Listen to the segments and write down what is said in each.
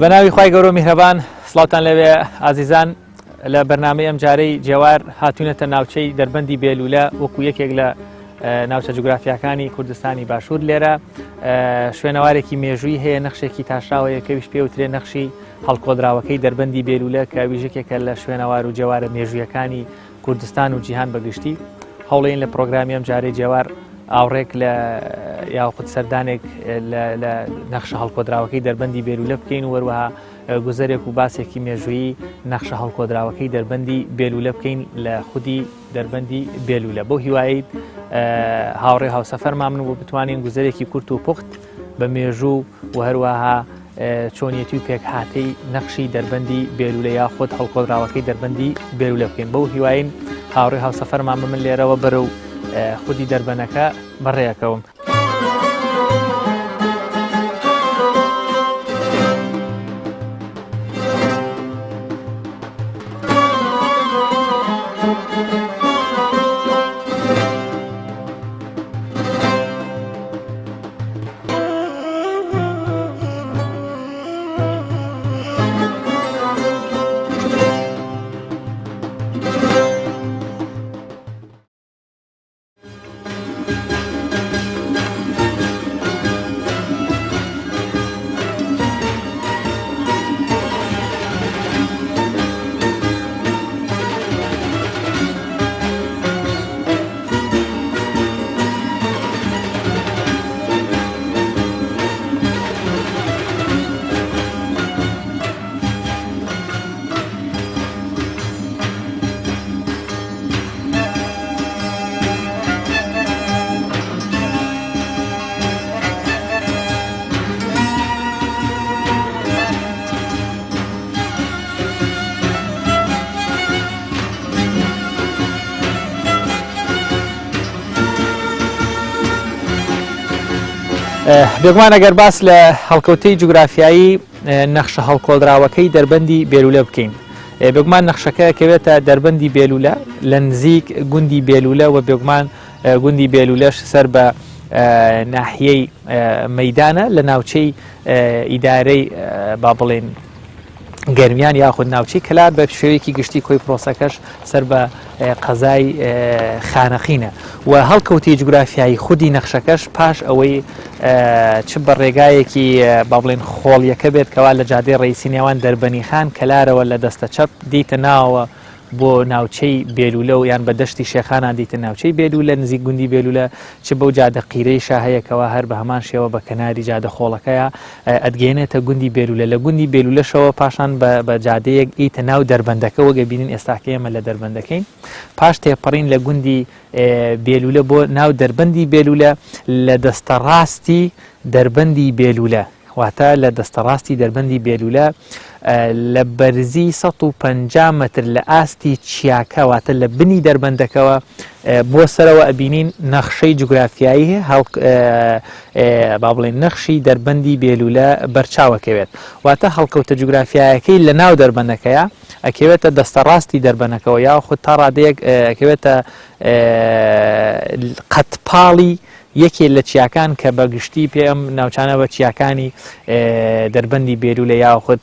بەناوی خوای گەورە و میهرەبان سڵاوتان لەوێ ئازیزان لە بەرنامەی ئەم جارەی جێوار هاتوونەتە ناوچەی دەربەندی بێلوولە وەکو یەکێک لە ناوچە جوگرافیاکانی کوردستانی باشوور لێرە شوێنەوارێکی مێژووی هەیە نەخشێکی تاشراوەیە کەویش پێوترێ نەخشی هەڵکۆدراوەکەی دەربەندی بێلوولە کە ویژەکێکە لە شوێنەوار و جێوارە مێژوویەکانی کوردستان و جیهان بەگشتی هەوڵێن لە پرۆگرامی ئەم جارەی جێوار ئاوڕێک لە یاخود سەردانێک لە نەخشە هەڵکۆدراوەکەی دەربەندی بێلوولە بکەین و وەروەها گوزەرێک و باسێکی مێژوویی نەخشە هەڵکۆدراوەکەی دەربەندی بێلوولە بکەین لە خودی دەربەندی بێلوولە بۆ هیواییت هاوڕێ هاوسەفەرمان من بۆ بتوانین گوزەرێکی کورت و پوخت بە مێژوو و هەروەها چۆنیەتی و پێک هاتەی نەخشی دەربەندی بێلوولە یاخود هەڵکۆدراوەکەی دەربەندی بێلوولە بکەین بۆ هیواین هاوڕێ هاوسەفەرمان من لێرەوە بەرەو خودی دەربەنەکە بەڕێەکەوم. بێگومان ئەگەر باس لە هەڵکەوتەی جوگرافیایی نەخشە هەڵکۆڵراوەکەی دەربەندی بێلوولە بکەین بێگومان نەخشەکە کەوێتە دەربەندی بێلوولە لە نزیک گوندی بێلوولە و بێگومان گوندی بێلوولەش سەر بە ناحیەی مەیدانە لە ناوچەی ئیدارەی با بڵێن گەرمیان یاخود ناوچەی کەلار بە شێوەیەکی گشتی کۆی پرۆسەکەش سەر بە قەزای خانەخینە و هەڵکەوتی جوگرافیایی خودی نەخشەکەش پاش ئەوەی چ بە ڕێگایەکی با بڵێن خۆڵیەکە بێت کەوا لە جادەی ڕئیسی نێوان دەربەنی خان کەلارەوە لە دەستە چەپ دیتە ناوە بۆ ناوچەی بێلوولە و یان بە دەشتی شێخانان دیتە ناوچەی بێلوولە نزیک گوندی بێلوولە چ بەو جادە قیرەیشا هەیەکەوە هەر بە هەمان شێوە بە کەناری جادە خۆڵەکەیە ئەدگەێنێتە گوندی بێلوولە لە گوندی بێلوولەشەوە پاشان بە جادەیەک ئیتە ناو دەربەندەکە وەگە بینین ئێستاکە ئێمە لە دەربەندەکەین پاش تێپەڕین لە گوندی بێلوولە بۆ ناو دەربەندی بێلوولە لە دەستەڕاستی دەربەندی بێلوولە واتە لە دەستەڕاستی دەربەندی بێلوولە لە بەرزی 150 متر لە ئاستی چیاکە واتە لە بنی دەربەندەکەوە بۆ سەرەوە ئەبینین نەخشەی جوگرافیایی با بڵێن نەخشی دەربەندی بێلوولە بەرچاوەکەوێت واتە هەڵکەوتە جوگرافیایەکەی لە ناو دەربەندەکەیە ئەکەوێتە دەستەڕاستی دەربەنەکەەوە یاخود تا ڕادەیەک ئەکەوێتە قەتپاڵی یەکێ لە چیاکان کە بەگشتی پێم ناوچانە بە چیاکانی دەربەندی بێلوولە یاخود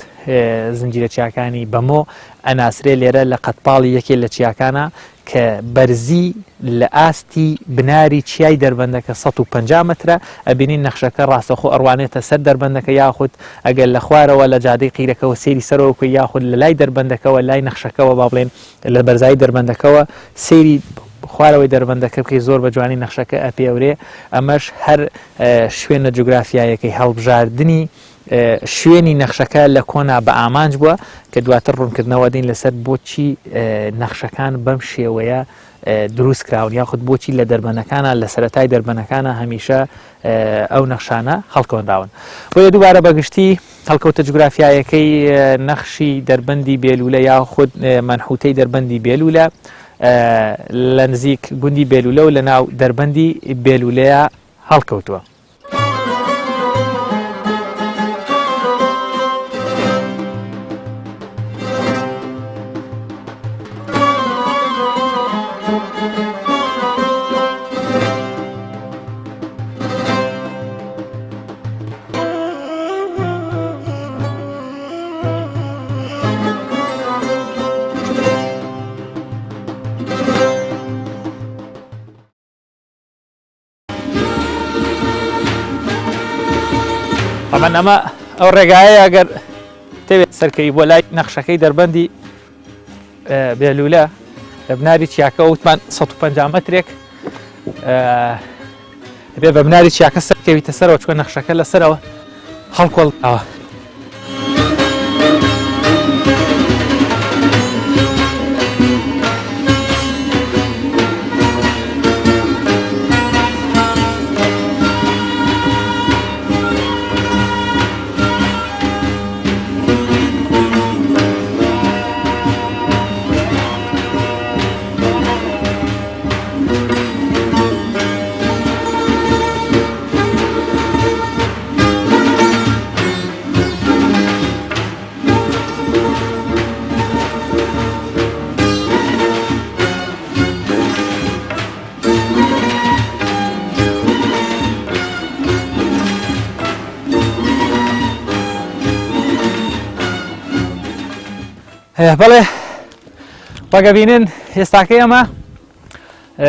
زنجیرە چیاکانی بەمۆ ئەناسرێ لێرە لە قەتپاڵی یەکێ لە چیاکانە کە بەرزی لە ئاستی بناری چیای دەربەندەکە 150 مترە ئەبینین نەخشەکە ڕاستەخۆ ئەڕوانێتە سەر دەربەندەکە یاخود ئەگەر لە خوارەوە لە جادەی قیرەکەەوە سێری سەرەوەکە یاخود لە لای دەربەندەکەەوە لای نەخشەکەەوە با بڵێن لە بەرزایی دەربەندەکەەوە سێری خوارەوەی دەربەندەکە بکەی زۆر بە جوانی نەخشەکە ئەپێورێ ئەمەش هەر شوێنە جوگرافیایەکەی هەڵبژاردننی شوێنی نەخشەکە لە کۆنا بە ئامانج بووە کە دواتر ڕوونکردنەوە دین لەسەر بۆچی نەخشەکان بەم شێوەیە دروست کراون یاخود بۆچی لە دەربەنەکانە لە سەرەتای دەربەنەکانە هەمیشە ئەو نەخشانە هەڵکۆنراون بۆیە دووبارە بەگشتی هەڵکەوتە جوگرافیایەکەی نەخشی دەربەندی بێلولە یا خود مەنحوتەی دەربەندی بێلولە لە نزیک گوندی بێلولە و لە ناو دەربەندی بێلولەیە هەڵکەوتووە. ئەمە ئەمە ئەو ڕێگایە ئەگەر تەوێت سەرکەوی بۆ لای نەخشەکەی دەربەندی بێلولە لە بناری چیاکە وتمان 150 مەترێک بێ بە بناری چیاکە سەرکەویتە سەرەوە چوە نەخشەکە لەسەرەوە هەڵکۆڵاوە. بەڵێ وەگەبینن ئێستاکەی ئەمە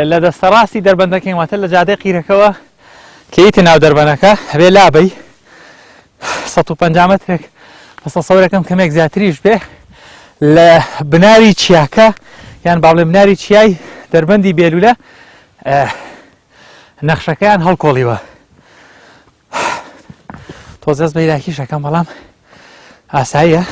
لە دەستەڕاستی دەربەندەکەی واتە لە جادەی قیرەکەەوە کەیتی ناو دەربەنەکە هەبێ لابەی 150 مەترێک بەسە سەورەکەم کەمێک زیاتریش بێ لە بناری چیاکە یان باڵێ بناری چیای دەربەندی بێلولە نەخشەکەیان هەڵکۆڵیوە. تۆزەست بە یراکیشەکەم بەڵام ئاساییە.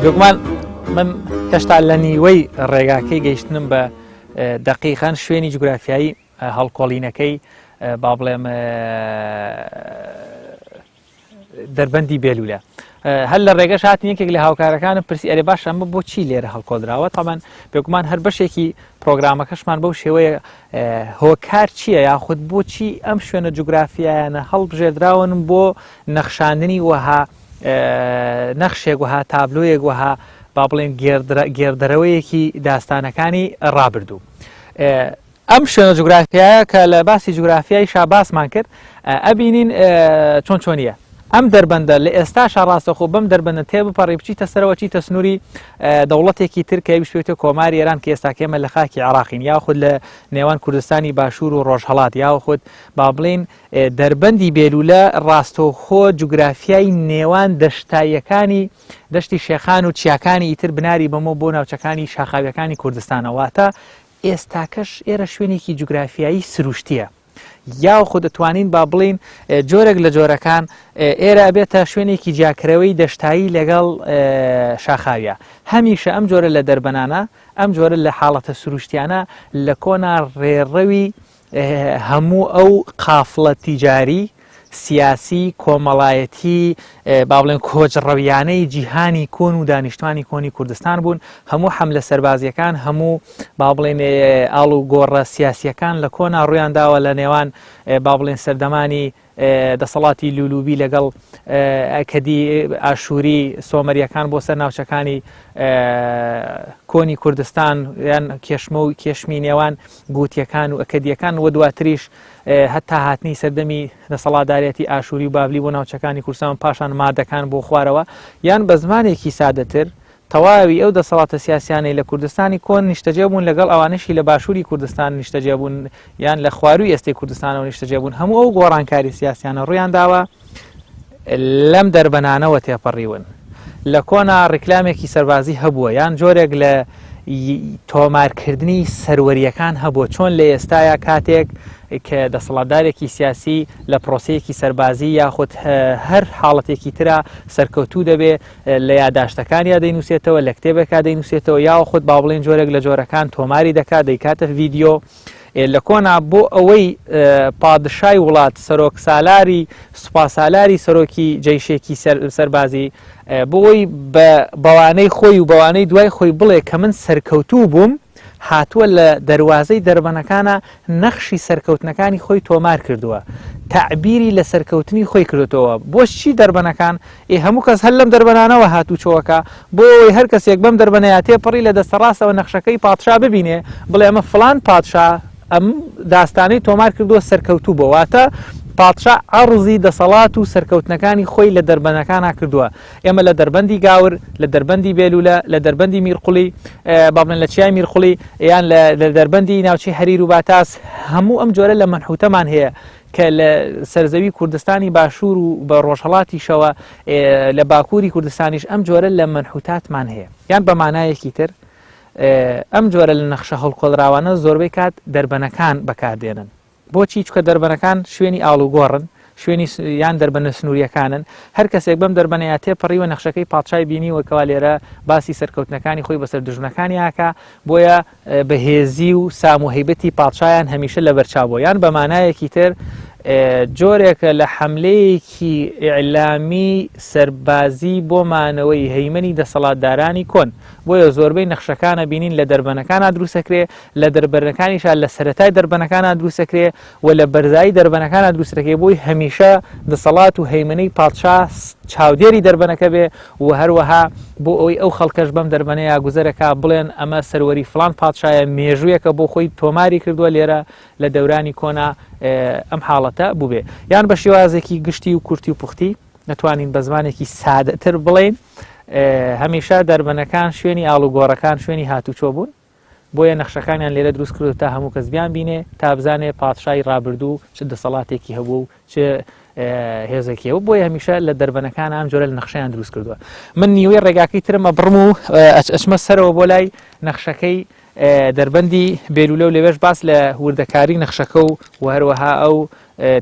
بگومان من هێشتا لە نیوەی ڕێگاکەی گەیشتنم بە دەقیقان شوێنی جوگرافیایی هەڵکۆڵینەکەی با بڵێم دەربەندی بێلولە هەر لە ڕێگەش هاتین یەکێک لە هاوکارەکانم پرسی ئەرێ باش ئەمە بۆچی لێرە هەڵکۆدراوە تامان بێگومان هەر بەشێکی پرۆگرامەکەشمان بەو شێوەیە هۆکار چییە یاخود بۆچی ئەم شوێنە جوگرافیایانە هەڵبژێردراون بۆ نەخشاندنی وەها نەخشێک وها تابلۆیەک وها با بڵێن گێردەرەوەیەکی داستانەکانی ڕابردوو. ئەم شوێنە جوگرافیایە کە لە باسی جوگرافیای شاباسمان کرد ئەبینین چۆن چۆنیە ئەم دەربەندە لە ئێستاشا ڕاستەخۆ بەم دەربەندە تێبپەڕی بچیتە سەرەوە چیتە سنووری دەوڵەتێکی ترکە بشوێتە کۆماری ئێران کە ئێستا کێمە لە خاکی عراقین یاخود لە نێوان کوردستانی باشوور و ڕۆژهەڵات یاخود با بڵێن دەربەندی بێلولە ڕاستەوخۆ جوگرافیای نێوان دەشتاییەکانی دەشتی شێخان و چیاکانی ئیتر بناری بەمە بۆ ناوچەکانی شاخاویەکانی کوردستانەوەتە ئێستاکەش ئێرە شوێنێکی جوگرافیایی سروشتیە یا خۆ دەتوانین با بڵین جۆرێک لە جۆرەکان ئێرە ئەبێتە شوێنێکی جاکرەوەی دەشتایی لەگەڵ شاخاویە هەمیشە ئەم جۆرە لە دەربەنانە ئەم جۆرە لە حاڵەتە سروشتیانە لە کۆنا ڕێڕەوی هەموو ئەو قافڵە تیجاری سیاسی کۆمەڵایەتی با بڵێن کۆچڕەویانەی جیهانی کۆن و دانیشتوانی کۆنی کوردستان بوون هەموو حەملە سەربازیەکان هەموو با بڵێن ئاڵ و گۆڕە سیاسیەکان لە کۆنا ڕوویانداوە لە نێوان با بڵێن سەردەمانی دەسەڵاتی لولوبی لەگەڵ ئەکەدی ئاشووری سۆمەریەکان بۆ سەر ناوچەکانی کۆنی کوردستان یان کێشمە و کێشمی نێوان گوتیەکان و ئەکەدیەکان وە دواتریش هەتا هاتنی سەردەمی دەسەڵاتدارەتی ئاشووری و بابلی بۆ ناوچەکانی کوردستان پاشان مادەکان بۆ خوارەوە یان بە زمانێکی سادەتر تەواوی ئەو دەسەڵاتە سیاسیانەی لە کوردستانی کۆن نیشتەجێ بوون لەگەڵ ئەوانشی لە باشووری کوردستان نیشتەجێ بوون یان لە خواروی ئێستەی کوردستانەوە نیشتەجێ بوون هەموو ئەو گۆڕانکاری سیاسیانە ڕوویان داوە لەم دەربەنانەوە تێپەڕیون لە کۆنا ڕیکلامێکی سەربازی هەبووە یان جۆرێک لە تۆمارکردنی سەروەریەکان هەبوو چۆن لە ئێستاە کاتێک کە دەسەڵاتدارێکی سیاسی لە پرۆسەیەکی سەربازی یاخود هەر حاڵەتێکی ترا سەرکەوتوو دەبێ لە یاداشتەکانیا دەینووسێتەوە لە کتێبێکا دەینووسێتەوە یاخود با بڵێن جۆرێک لە جۆرەکان تۆماری دەکات دەیکاتە ڤیددیۆ لە کۆنا بۆ ئەوەی پادشای وڵات سەرۆک سالاری سوپاسالاری سەرۆکی جەیشێکی سەربازی بۆی بەوانەی خۆی و بەوانەی دوای خۆی بڵێ کە من سەرکەوتوو بووم هاتووە لە دەواازەی دەربەنەکانە نەخشی سەرکەوتنەکانی خۆی تۆمار کردووە تعبیری لە سەرکەوتنی خۆی کردوتەوە بۆشی دەربەنەکان هەموو کەس هەر لەم دەربەنانەوە هاتوو چۆوەکە بۆی هەر کەسێک بەم دەربەنەیە تێپەڕی لە دەستەڕاستەوە نەخشەکەی پادشا ببینێ بڵێ ئەمە فلان پادشا ئەم داستانەی تۆمار کردووە سەرکەوتوو بۆواتە پادشا عەرزی دەسەڵات و سەرکەوتنەکانی خۆی لە دەربەنەکانە کردووە ئێمە لە دەربەندی گاور لە دەربەندی بێلولە لە دەربەندی میرقوڵی بابن لە چیای میرقوڵی یان لە دەربەندی ناوچی هەریر و باتاس هەموو ئەم جۆرە لە مەنحوتەمان هەیە کە لە سەرزەوی کوردستانی باشوور و بە ڕۆژهەڵاتیشەوە لە باکووری کوردستانیش ئەم جۆرە لە مەنحوتاتمان هەیە یان بە مانایەکی تر ئەم جۆرە لە نەخشە هەڵکۆڵراوانە زۆربەی کات دەربەنەکان بەکاردێنن بۆچی چکە دەربەنەکان شوێنی ئاڵوگۆڕن شوێنی یان دەربەنە سنووریەکانن هەر کەسێک بەم دەربەنەیە تێپەڕیوە نەخشەکەی پادشای بینیوەکەوا لێرە باسی سەرکەوتنەکانی خۆی بەسەر دژمنەکانیاکە بۆیە بەهێزی و سام و هەیبەتی پادشایان هەمیشە لە بەرچاوبوو یان بە مانایەکی تر جۆرێکە لە حملەیەکی ئیعلامی سەربازی بۆ مانەوەی هەیمەنی دەسەڵاتدارانی کۆن بۆیە زۆربەی نەخشەکانە بینین لە دەربەنەکانە دروستەکرێ لە دەربەنەکانیشان لە سەرەتای دەربەنەکانە دروستەکرێ و لە بەرزایی دەربەنەکانە دروستەکرێ بۆی هەمیشە دەسەڵات و هەیمەنەی پادشا چاودێری دەربەنەکە بێ و هەروەها بۆ ئەوەی ئەو خەڵکەش بەم دەربەنەیە گوزەرەکە بڵێن ئەمە سەروەری فلان پادشایە مێژوویەکە بۆ خۆی تۆماری کردووە لێرە لە دەورانی کۆنا ئەم حاڵەتە بووبێ یان بە شێوازێکی گشتی و کورتی و پوختی نەتوانین بە زمانێکی سادەتر بڵێن هەمیشە دەربەنەکان شوێنی ئاڵوگۆڕەکان شوێنی هاتوچۆ بوون بۆیە نەخشەکانیان لێرە دروست کرد تا هەموو کەس بیان بینێ تا بزانێ پادشای ڕابردوو چ دەسەڵاتێکی هەبوو و چ هێزێکیەوە بۆیە هەمیشە لە دەربەنەکان ئەم جۆرە لە نەخشەیان دروست کردووە من نیوەی ڕێگاکەی ترمە بڕم و ئەچمە سەرەوە بۆ لای نەخشەکەی دەربەندی بێلولە و لەوێش باس لە وردەکاری نەخشەکە و هەروەها ئەو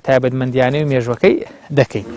تایبەتمەندیانەی و مێژوەکەی دەکەین.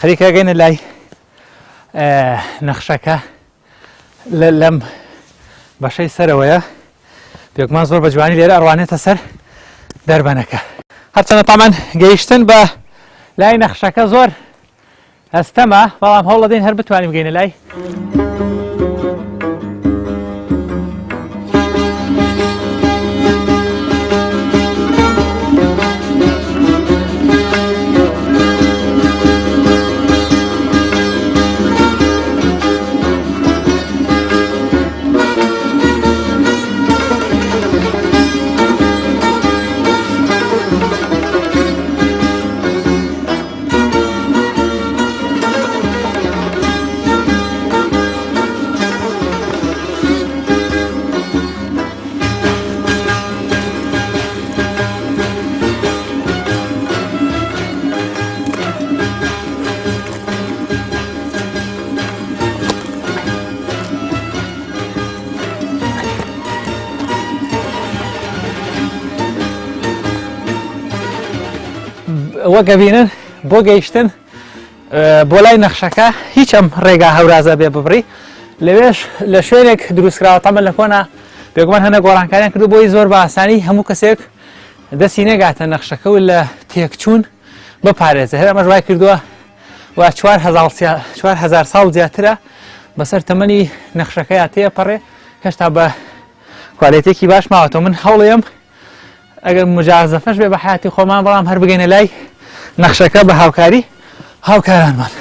خەریکە گەینە لای نەخشەکە لەم بەشەی سەرەوەیە پێکمان زۆر بە جوانی لێرە ئەڕوانێتە سەر دەربەنەکە هەرچەندە تامان گەیشتن بە لای نەخشەکە زۆر هەستەمە بەڵام هەوڵ دەدەین هەر بتوانین بگەینە لای وەکە بینن بۆ گەیشتن بۆ لای نەخشەکە هیچ ئەم ڕێگا هەورازە بێ ببڕی لەوێش لە شوێنێک دروستکراوە تەمە لە کۆنا بێگومان هەنە گۆڕانکاریان کردو بۆی زۆر بە ئاسانی هەموو کەسێک دەستی نێگاتە نەخشەکە و لە تێکچوون بپارێزە هەر ئەمەش وای کردووە و 4,000 ساڵ زیاترە بەسەر تەمەنی نەخشەکەی تێپەڕێ هێشتا بە کوالیتێکی باش ماوەتەوە من هەوڵێم ئەگەر مجازەفەش بێ بە حیاتی خۆمان بەڵام هەر بگەینە لای نەخشەکە بە هاوکاری هاوکارانمان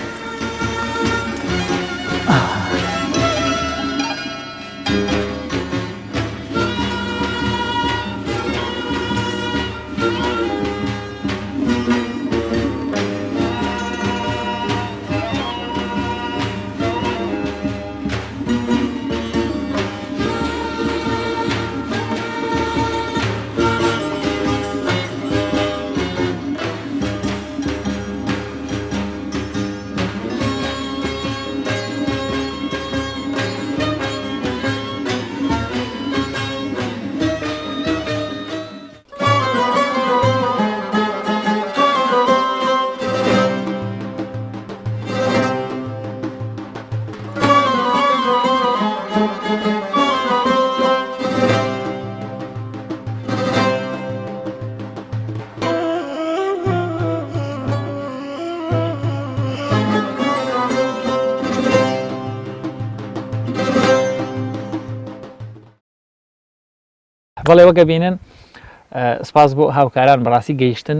بەڵێ وەکە بینن سپاس بۆ هاوکاران بەڕاستی گەیشتن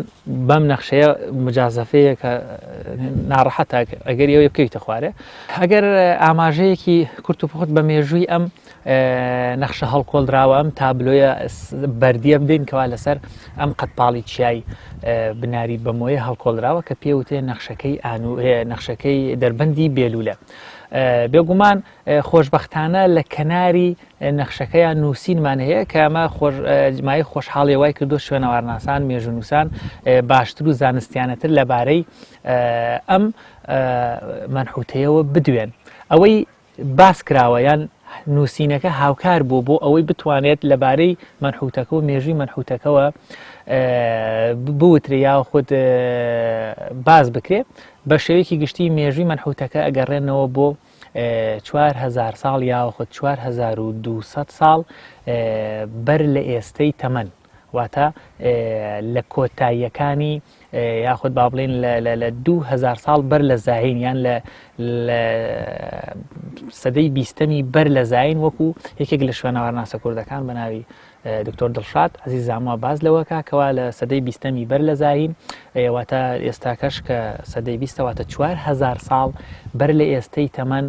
بەم نەخشەیە مجازەفەیە کە ناڕەحەتە ئەگەر ئەوێ بکەیتە خوارێ ئەگەر ئاماژەیەکی کورت و پخت بە مێژووی ئەم نەخشە هەڵکۆڵدراوە ئەم تابلۆیە بەردیە بدەین کەوا لەسەر ئەم قەتپاڵی چیای بناری بەمۆیە هەڵکۆڵدراوە کە پێوتێ نەخشەکەی دەربەندی بێلوولە بێگومان خۆشببختانە لە کەناری نەخشەکەیان نووسینمان هەیە کە ئەمە مای خۆشحاڵی وای کردو شوێنەوارناسان مێژونووسان باشتر و زانستیانەتر لەبارەی ئەم مەنحوتەیەوە بدوێن ئەوەی باس کراوە یان نووسینەکە هاوکار بوو بۆ ئەوەی بتوانێت لەبارەی مەنحوتەکە و مێژووی مەنحوتەکەەوە بوترێ یا خود باز بکرێت بە شێوەیەکی گشتی مێژووی مەنحوتەکە ئەگەڕێنەوە بۆ 4,000 ساڵ یاخود 4,200 ساڵ بەر لە ئێستەی تەمەن واتە لە کۆتاییەکانی یاخود با بڵێن لە 2000 ساڵ بەر لە زاین یان لە سەدەی بیستەمی بەر لە زاین وەکو یەکێک لە شوێنەوارناسە کوردەکان بە ناوی دکتۆر دڵشاد عەزیز زاموا باز لەوەکە کەوا لە سەدەی بیستەمی بەر لە زاین واتە ئێستاکەش کە سەدەی بیستە واتە 4,000 ساڵ بەر لە ئێستەی تەمەن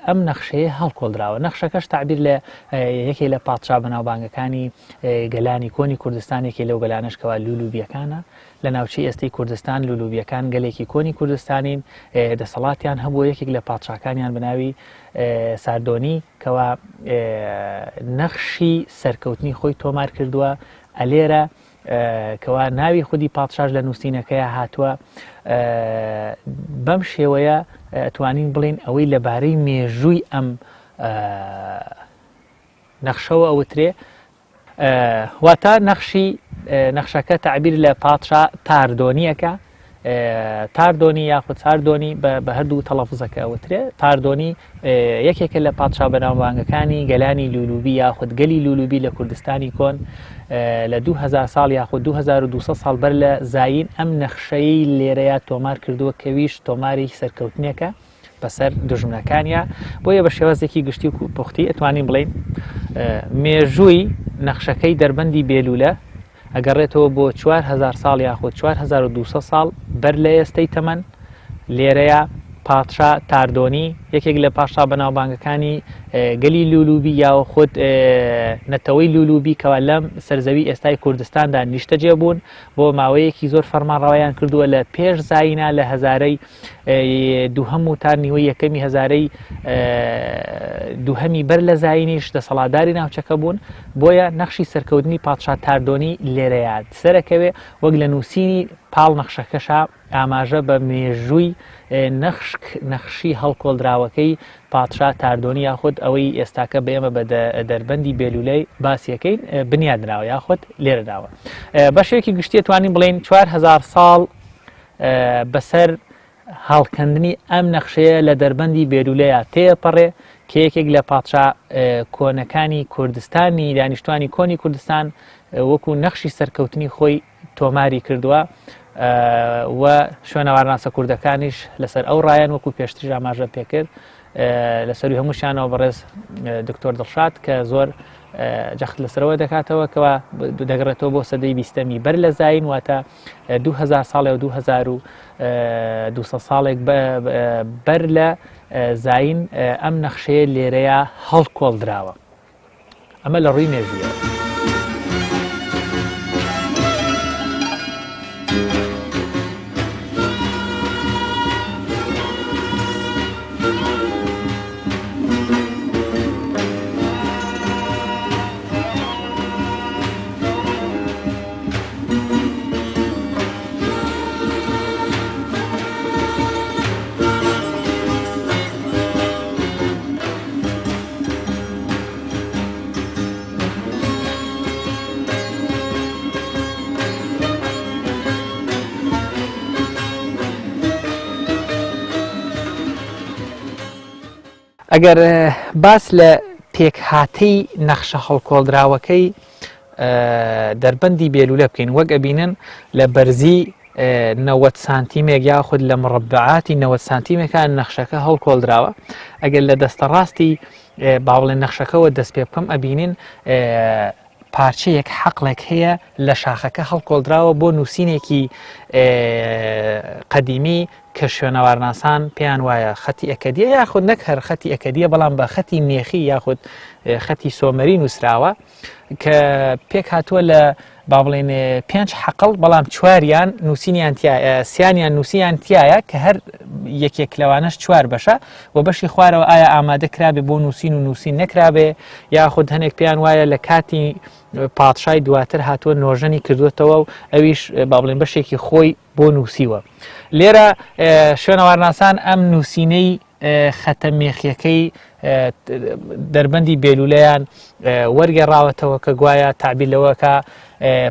ئەم نەخشەیە هەڵکۆڵدراوە نەخشەکەش تعبیر لە یەکێک لە پادشا بەناوبانگەکانی گەلانی کۆنی کوردستانێکی لەو گەلانەش کەوا لولوبیەکانە لە ناوچەی ئێستەی کوردستان لولوبیەکان گەلێکی کۆنی کوردستانین دەسەڵاتیان هەبوو یەکێک لە پادشاکانیان بناوی ساردۆنی کەوا نەخشی سەرکەوتنی خۆی تۆمار کردووە ئەلێرە کەوا ناوی خودی پادشاش لە نووسینەکەیە هاتووە بەم شێوەیە توانین بڵین ئەوەی لەبارەی مێژووی ئەم نەخشەوە ئەوترێ واتە نەخشەکە تعبیر لە پادشا تاردۆنیەکە تاردۆنی یاخود ساردۆنی بە هەردوو تەڵەفزەکە ئەوترێ تاردۆنی یەکێکە لە پادشا بەناوبانگەکانی گەلانی لولوبی یاخود گەلی لولوبی لە کوردستانی کۆن لە 2000 ساڵ یاخود 2200 ساڵ بەر لە زاین ئەم نەخشەی لێرەیە تۆمار کردووە کەویش تۆماری سەرکەوتنیەکە بەسەر دژمنەکانیە بۆیە بە شێوازێکی گشتی و پوختی ئەتوانین بڵین مێژووی نەخشەکەی دەربەندی بێلوولە ئەگەڕێتەوە بۆ 4,000 ساڵ یاخود 4,200 ساڵ بەر لە ئێستەی تەمەن لێرەیە پادشا تاردۆنی یەکێک لە پاشا بەناوبانگەکانی گەلی لولوبی یا خود نەتەوەی لولوبی کەوا لەم سەرزەوی ئێستای کوردستاندا نیشتەجێ بوون بۆ ماوەیەکی زۆر فەرمانڕەوایان کردووە لە پێش زاینا لە هەزارەی دووهەم و تا نیوەی یەکەمی هەزارەی دووهەمی بەر لە زاینیش دەسەڵاتداری ناوچەکە بوون بۆیە نەخشی سەرکەوتنی پادشا تاردۆنی لێرەیە سەرەکەوێ وەک لە نووسینی پاڵ نەخشەکەشا ئاماژە بە مێژووی نەخشی هەڵکۆڵدراوەکەی پادشا تاردۆنی یاخود ئەوەی ئێستاکە بێمە بە دەربەندی بێلولەی باسیەکەین بنیادنراوە یاخود لێرەداوە. بەشێکی گشتی توانین بڵێن 4000 ساڵ بەسەر هەڵکەندنی ئەم نەخشەیە لە دەربەندی بێلولەیە تێپەڕێ کە یەکێک لە پادشا کۆنەکانی کوردستانی دانیشتوانی کۆنی کوردستان وەکو نەخشی سەرکەوتنی خۆی تۆماری کردووە و شوێنەوارناسە کوردەکانیش لەسەر ئەو ڕایەن وەکو پێشتری ئاماژە پێکرد لەسەری هەمووشانەوە بەڕێز دکتۆر دڵشاد کە زۆر جەخت لەسەرەوە دەکاتەوە کەوا دەگڕێتەوە بۆ سەدەی 20ەمی بەر لە زاین واتە 2000 ساڵێ و 2200 ساڵێک بەر لە زاین ئەم نەخشەیە لێرەیە هەڵکۆڵدراوە. ئەمە لە ڕووی مێژوویەوە. ئەگەر باس لە پێکهاتەی نەخشە هەڵکۆڵدراوەکەی دەربەندی بێلولە بکەین وەک ئەبینن لە بەرزی 90 سانتیمێک یاخود لە مڕبعاتی 90 سانتیمێکان نەخشەکە هەڵکۆڵدراوە. ئەگەر لە دەستە ڕاستی باوڵێن نەخشەکەەوە دەست پێ بکەم ئەبینین پارچەیەک حەقڵێک هەیە لە شاخەکە هەڵکۆڵدراوە بۆ نووسینێکی قەدیمی کە شوێنەوارناسان پێیان وایە خەتی ئەکەدیە یاخود نەک هەر خەتی ئەکەدیە بەڵام بە خەتی مێخی یاخود خەتی سۆمەری نووسراوە کە پێک هاتووە لە با بڵێن 5 حەقڵ بەڵام چواریان نووسینیان سیانیان نووسیان تایە کە هەر یەکێک لەوانش 4 بەشە و بەشی خوارەوە ئایا ئامادە کرابێ بۆ نووسین و نووسین نەکرابێ یاخود هەنێک پێیان وایە لە کاتی پادشای دواتر هاتووە نۆژەنی کردوێتەوە و ئەویش با بڵێن بەشێکی خۆی بۆ نووسیوە. لێرە شوێنەوارناسان ئەم نووسینەی خەتە مێخیەکەی دەربەندی بێلولەیان وەرگێڕاوەتەوە کە گوایە تعبیرەوەکە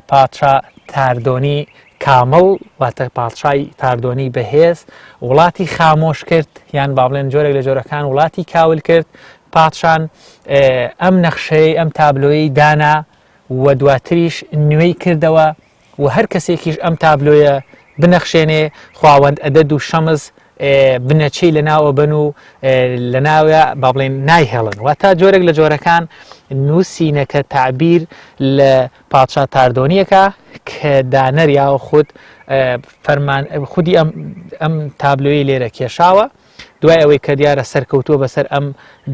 پادشا تاردۆنی کامەڵ واتە پادشای تاردۆنی بەهێز وڵاتی خامۆش کرد یان با بڵێن جۆرێک لە جۆرەکان وڵاتی کاول کرد پادشان ئەم نەخشەی ئەم تابلۆیی دانا و دواتریش نوێی کردەوە و هەر کەسێکیش ئەم تابلۆیە بنەخشێنێ خواوەند ئەدەد و شەمز بنەچەی لە ناوە بن و لە ناوە با بڵێن نایهێڵن واتە جۆرێک لە جۆرەکان نووسینەکە تعبیر لە پادشا تاردۆنیەکە کە دانەر یا خود فەرمان خودی ئەم تابلۆی لێرە کێشاوە دوای ئەوەی کە دیارە سەرکەوتووە بەسەر ئەم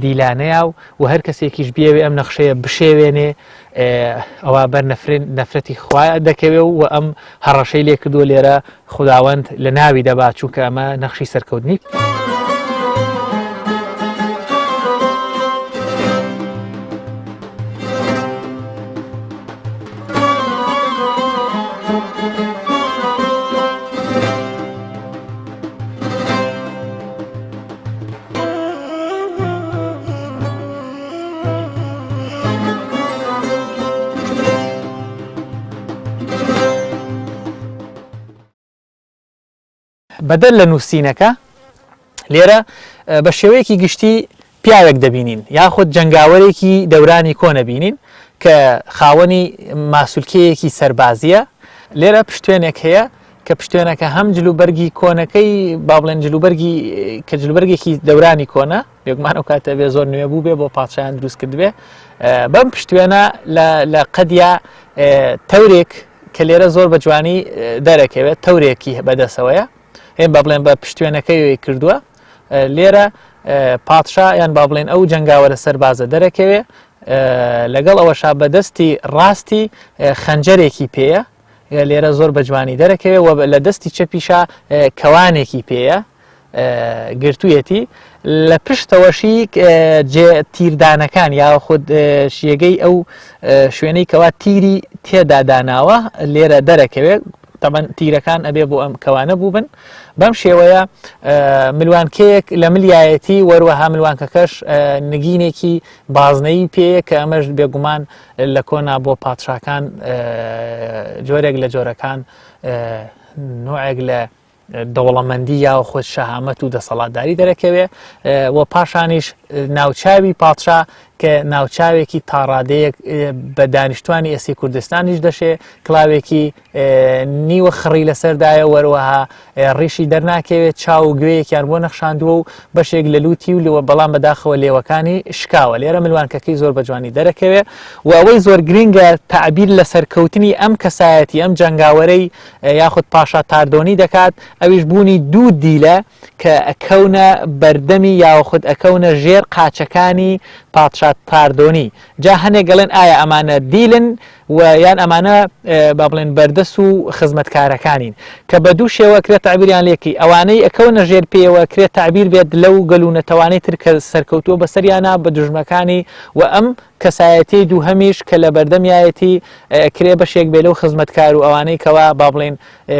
دیلانەیە و هەر کەسێکیش بیاوێ ئەم نەخشەیە بشێوێنێ ئەوە بەر نەفرەتی خوای دەکەوێ و ئەم هەڕەشەی لێ کردووە لێرە خوداوەند لە ناوی دەبات چونکە ئەمە نەخشی سەرکەوتنی بەدەر لە نووسینەکە لێرە بە شێوەیەکی گشتی پیاوێک دەبینین یاخود جەنگاوەرێکی دەورانی کۆنەبینین کە خاوەنی ماسوولکەیەکی سەربازیە لێرە پشتوێنێک هەیە کە پشتوێنەکە هەم جلوبەرگی کۆنەکەی با بڵێن جلوبەرگی کە جلوبەرگێکی دەورانی کۆنە بێگومانەوە کاتە بێ زۆر نوێ بوو بێ بۆ پادشایان دروست کردبێ بەم پشتوێنە لە قەدیا تەورێک کە لێرە زۆر بە جوانی دەرەکەوێت تەورێکی بەدەسەوەیە هێن با بڵێن بە پشتوێنەکەی کردووە لێرە پادشا یان با بڵێن ئەو جەنگاوەرە سەربازە دەرەکەوێ لەگەڵ ئەوەشا بەدەستی ڕاستی خەنجەرێکی پێیە لێرە زۆر بە جوانی دەرەکەوێ و لە دەستی چەپیشا کەوانێکی پێیە گرتوویەتی لە پشتەوەشی تیردانەکان یا خود شیەگەی ئەو شوێنەی کەوا تیری تێدا داناوە لێرە دەرەکەوێت تابان تیرەکان ئەبێ بۆ ئەم کەوانە بوو بن بەم شێوەیە ملوانکەیەک لە ملیایەتی وەروەها ملوانکەکەش نگینێکی بازنەی پێەیە کە ئەمەش بێگومان لە کۆنا بۆ پادشاکان جۆرێک لە جۆرەکان نوعێک لە دەوڵەمەندی یا خۆ شەهامەت و دەسەڵاتداری دەرەکەوێ و پاشانیش ناوچاوی پادشا کە ناوچاوێکی تاڕادەیەک بە دانیشتوانی ئێسی کوردستانیش دەشێ کڵاوێکی نیوە خڕی لەسەردایە وەروەها ڕیشی دەرناکەوێت چاو و گوێیەکیان بۆ نەخشاندووە و بەشێک لە لوتی و لەوە بەڵام بەداخەوە لێوەکانی شکاوە لێرە ملوانکەکەی زۆر بە جوانی دەرەکەوێ و ئەوەی زۆر گرنگە تعبیر لە سەرکەوتنی ئەم کەسایەتی ئەم جەنگاوەرەی یاخود پاشا تاردۆنی دەکات ئەویش بوونی دوو دیلە کە ئەکەونە بەردەمی یاخود ئەکەونە ژێر قاچەکانی پادشا تاردۆنی جا هەنێک گەڵێن ئایا ئەمانە دیلن و یان ئەمانە با بڵێن بەردەس و خزمەتکارەکانین کە بە دوو شێوە کرێت تعبیریان لێکی ئەوانەی ئەکەونە ژێر پێوە کرێت تعبیر بێت لەو گەلوونەتەوانەی تر کە سەرکەوتووە بەسەریانە بە دژمەکانی و ئەم کەسایەتی دوو هەمیش کە لە بەردەمیایەتی کرێ بەشێک بێ لەو خزمەتکار و ئەوانەی کەوا با بڵێن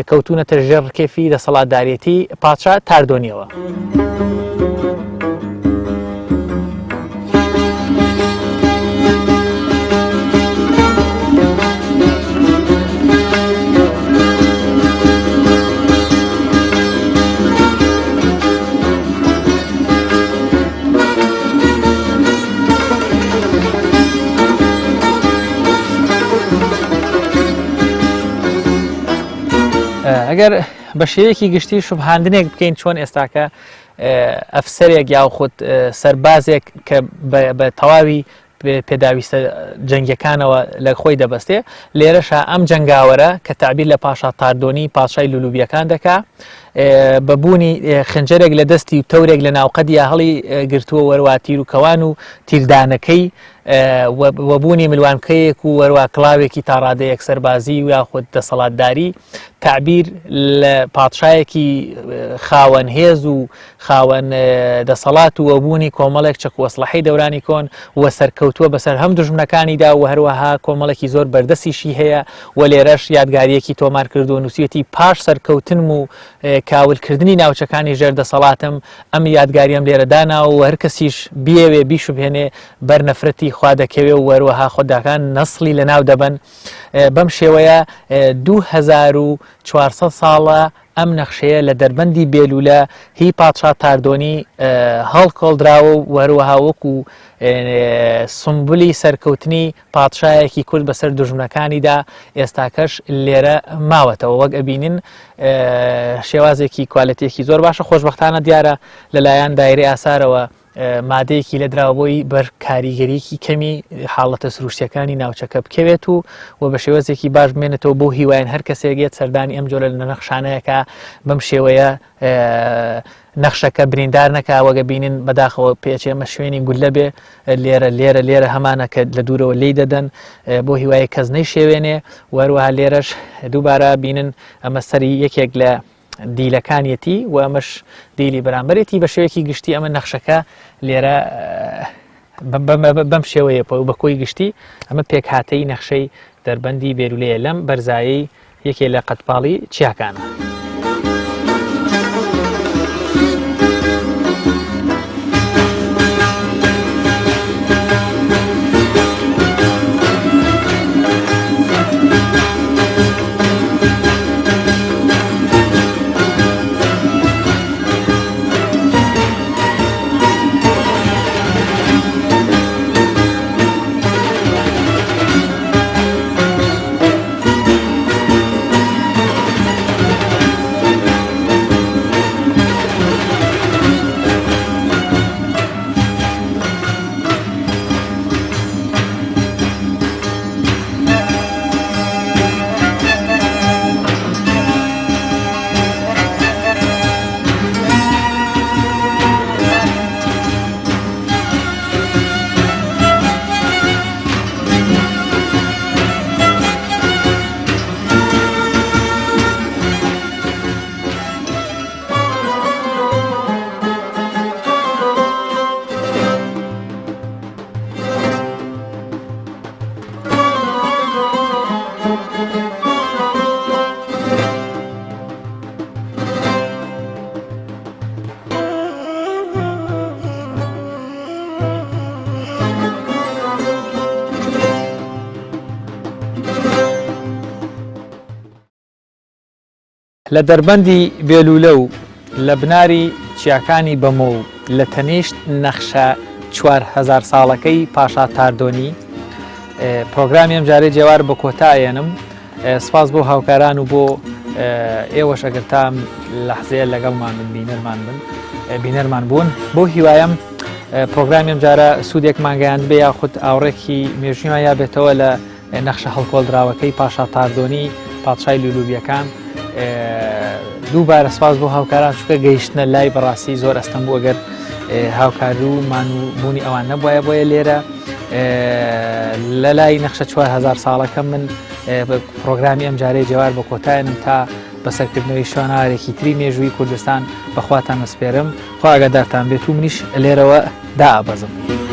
کەوتونەتە ژێر ڕکێفی دەسەڵاتدارێتی پادشا تاردۆنیەوە. ئەگەر بە شێوەیەکی گشتی شوبهاندنێک بکەین چۆن ئێستاکە ئەفسەرێک یاخود سەربازێک کە بە تەواوی پێداویستە جەنگەکانەوە لە خۆی دەبەستێ لێرەشە ئەم جەنگاوەرە کە تعبیر لە پاشا تاردۆنی پادشای لولوبیەکان دەکا بەبوونی خنجەرێک لە دەستی و تەورێک لە ناوقەدیا هەڵی گرتووە وەروا تیر و کەوان و تیردانەکەی وەبوونی ملوانکەیەک و وەروە کڵاوێکی تاڕادەیەک سەربازی و یاخود دەسەڵاتداری تعبیر لە پادشایەکی خاوەن هێز و خاوەن دەسەڵات و وەبوونی کۆمەڵێک چەکوەسڵەحەی دەورانی کۆن و سەرکەوتووە بەسەر هەم دژمنەکانیدا و هەروەها کۆمەڵێکی زۆر بەردەسیشی هەیە و لێرەش یادگاریەکی تۆمار کردو نووسێتی پاش سەرکەوتنم و کاولکردنی ناوچەکانی ژێر دەسەڵاتم ئەم یادگاریم لێرەدانا و هەر کەسیش بیەوێ بیشوبهێنێ بەرنەفرەتی خوا دەکەوێ و وەروەها خۆداکان نەسڵی لە ناو دەبن بەم شێوەیە 2400 ساڵە ئەم نەخشەیە لە دەربەندی بێلولە هی پادشا تاردۆنی هەڵکۆڵدراوە و وەروەها وەکو سمبولی سەرکەوتنی پادشایەکی کورد بەسەر دژمنەکانیدا ئێستاکەش لێرە ماوەتەوە وەک ئەبینن شێوازێکی کوالەتێکی زۆر باشە خۆشبەختانە دیارە لەلایەن دایرەی ئاسارەوە مادەیەکی لە دراوەبۆی بەر کاریگەریەکی کەمی حاڵەتە سروشتیەکانی ناوچەکە بکەوێت و بە شێوەزێکی باش بمێنێتەوە بۆ هیوایەن هەر کەسێکێت سەردانی ئەم جۆرە لە نەخشانەیەکە بەم شێوەیە نەخشەکە بریندار نەکا وەگە بینین بەداخەوە پێچێمە شوێنی گولە بێ لێرە هەمانە کە لە دوورەوە لی دەدەن بۆ هیوای کەس نەیشێوێنێ وەروەها لێرەش دووبارە بینن ئەمە سەری یەکێک لە دیلەکانیەتی و ئەمەش دیلی بەرامبەرێتی بە شێوەیەکی گشتی ئەمە نەخشەکە لێرە بەم شێوەیە بە کۆی گشتی ئەمە پێک هاتەی نەخشەی دەربەندی بێرولەیە لەم بەرزایی یەکێ لە قەتپاڵی چیاکانە. لە دەربەندی بێلولە و لە بناری چیاکانی بەمۆ و لە تەنیشت نەخشە 4,000 ساڵەکەی پاشا تاردۆنی پرۆگرامی ئەم جارێ جێوار بە کۆتایەنم. سپاس بۆ هاوکاران و بۆ ئێوەش ئەگەر تام لەحزەیە لەگەڵمان بینەرمان بوون. بۆ هیوایم پرۆگرامی ئەم جارە سوودێکمان گەیاند بێ یاخود ئاوڕێکی مێژویمان یا بێتەوە لە نەخشە هەڵکۆڵدراوەکەی پاشا تاردۆنی پادشای لولوبیەکان. دووبارە سپاس بۆ هاوکاران چونکە گەیشتنە لای بەڕاستی زۆر ئەستەم بوو ئەگەر هاوکارومان و بوونی ئەوان نەبووایە بۆیە لێرە لە لای نەخشە 4,000 ساڵەکە من پرۆگرامی ئەم جارەی جێوار بە کۆتایەنم تا بەسەرکردنەوەی شوێنەوارێکی تری مێژووی کوردستان بەخواتان ئەسپێرم. خوا ئاگادارتان بێت و منیش لێرەوە دائەبەزم.